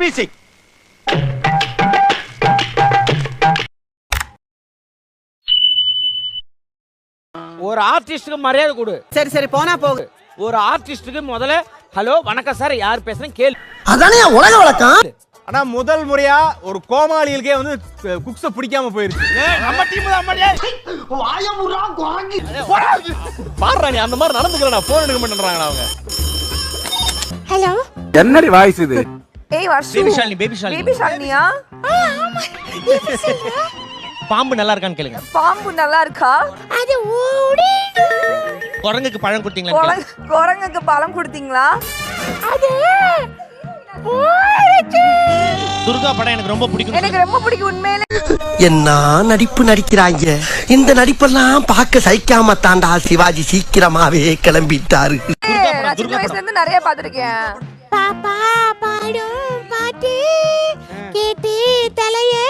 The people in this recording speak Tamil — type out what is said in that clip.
மியூசிக். ஒரு ஆர்டிஸ்டுக்கு மரியாதை கொடு. சரி சரி போனா போகுது. ஒரு ஆர்டிஸ்டுக்கு முதல்ல ஹலோ வணக்கம் சார் யார் பேசுறேன் கேளு. அதானே உலக வழக்கம். ஆனா முதல் முறையா ஒரு கோமாளிகளுக்கே வந்து குக்ஸ பிடிக்காம போயிருச்சு. நம்ம டீம் தான் அம்மாடியே. பாருடா நீ அந்த மாதிரி நடந்துக்கறடா போன் எடுக்க மாட்டேன்றாங்க அவங்க. ஹலோ என்னடி வாய்ஸ் இது? ஏய் வர்ஷு பேபி ஷாலினி பேபி ஷாலினியா? ஆமா பாம்பு நல்லா இருக்கான்னு கேளுங்க. பாம்பு நல்லா இருக்கா? அது ஓடி குரங்குக்கு பழம் கொடுத்தீங்களா? குரங்குக்கு பழம் கொடுத்தீங்களா? அது துர்கா படம் எனக்கு ரொம்ப பிடிக்கும். எனக்கு ரொம்ப பிடிக்கும் உண்மையிலே. என்ன நடிப்பு நடிக்கிறாங்க. இந்த நடிப்பெல்லாம் பார்க்க சகிக்காம தாண்டா சிவாஜி சீக்கிரமாவே கிளம்பிட்டாரு. நான் சின்ன வயசுல இருந்து நிறைய பாத்திருக்கேன். பாப்பா பாடும் பாட்டு கேட்டு தலையே